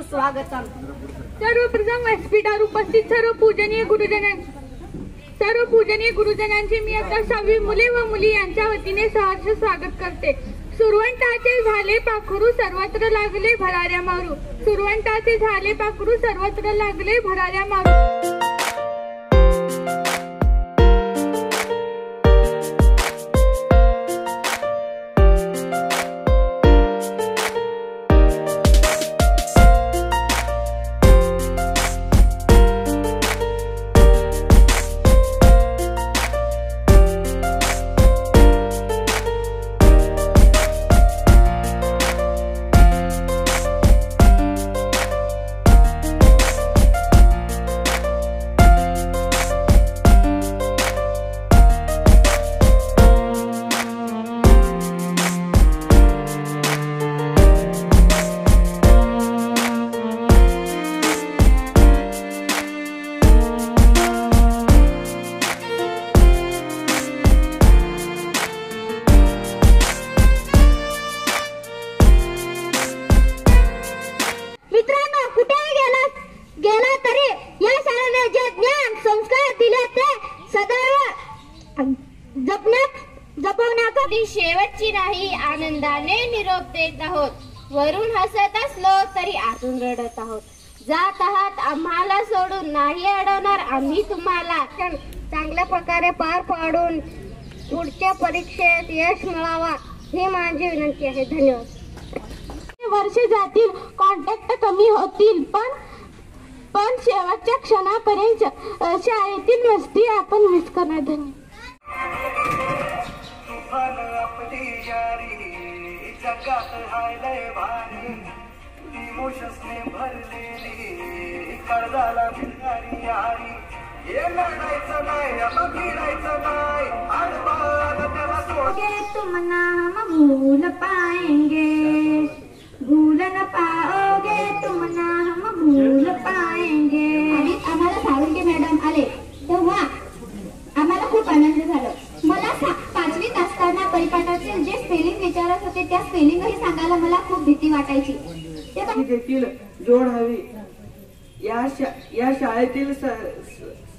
सुस्वागतम। सर्वप्रथम व्यासपीठावर उपस्थित सर्व पूजनीय गुरुजनांचे मी आता 6वी मुले व मुली यांच्या वतीने सहर्ष स्वागत करते। सुरवंटाचे झाले पाखरू सर्वत्र लागले भराऱ्या मारू, सुरवंटाचे झाले पाखरू सर्वत्र लागले भराऱ्या मारू। शेवटची नाही आनंदाने निरोप देत आहोत, वरून हसत असलो तरी आतून रडत आहोत। जात आहात आम्हाला सोडून नाही अडवणार आम्ही तुम्हाला, चांगल्या प्रकारे पार पाडून पुढच्या परीक्षेत यश मिळावा ही माझी विनंती आहे। धन्यवाद। वर्ष जातील, कॉन्टॅक्ट कमी होतील, पण शेवटच्या क्षणापर्यंत शाळेतील मस्ती आपण मिस करणार। धन्यवाद। जगात हायलय भारी इमोशन्सने भरलेली कर्जाला भिकारी यारी, हे लढायचं नाही अब भिडायचं नाही, आडवाला त्याला सोडे तुम ना हम भूल पाएंगे, भूल न पाओगे तुम ना हम भूल पाएंगे। आम्हाला साळुंके मॅडम आले तेव्हा आम्हाला खूप आनंद झाला। मला 5वीत असताना परिपाठाचे जे स्पेलिंग विचारत होते त्या स्पेलिंगही सांगायला मला खूप भीती वाटायची। देखील जोड हवी। या शाळेतील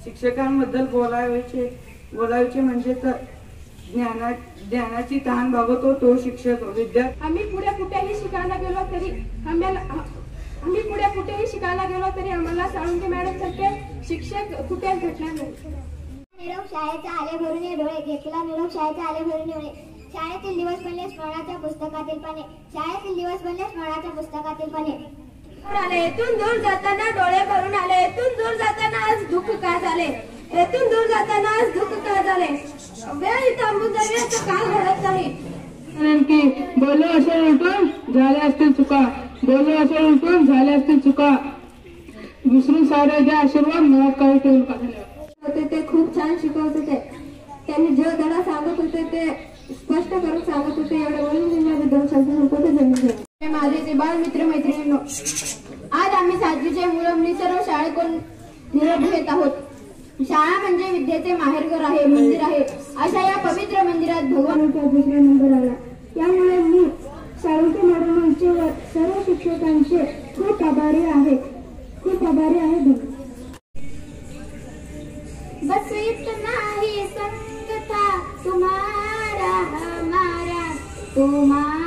शिक्षकांबद्दल बोलायचे म्हणजे तर ज्ञानाची तहान भागवतो तो शिक्षक विद्यार्थी। आम्ही पुढे कुठेही शिकायला गेलो तरी आम्हाला साळुंके मॅडम सारखे शिक्षक कुठेच भेटणार नाही। निरोप शाळेचा आले भरून डोळे, घेतला निरोप शाळेचा आले भरून डोळे। शाळेतील दिवस बनले स्मरणाच्या पुस्तकातील पाने, शाळेतील दिवस बनले स्मरणाच्या पुस्तकातील पाने। येथून दूर जाताना डोळे भरून आले, येथून दूर जाताना आज दुःख का झाले, येथून दूर जाताना आज दुःख का झाले। वेळ थांबून जावी तर का घडत नाही। की बोलो असे उलटून झाले असतील चुका, बोलो असे उलटून झाले असतील चुका, विसरून सारे द्या आशीर्वाद मला काही ठेवून का होते ते खूप छान शिकवत होते। त्यांनी जो धडा सांगत होते ते स्पष्ट करून सांगत होते। एवढे बोलून मी माझे 2 शब्द संपवते। धन्यवाद। माझे ते बाल मित्र मैत्रिणींनो, आज आम्ही 7वीचे मुलं मुली सर्व शाळेकडून निरोप घेत आहोत। शाळा म्हणजे विद्येचे माहेरघर आहे, मंदिर आहे। अशा या पवित्र मंदिरात भगवानचा 2रा नंबर आला। त्यामुळे मी साळुंके मॅडमांचे व सर्व शिक्षकांचे खूप आभारी आहे। धन्यवाद। बस इतना ही संग था तुम्हारा हमारा, तुम्हारा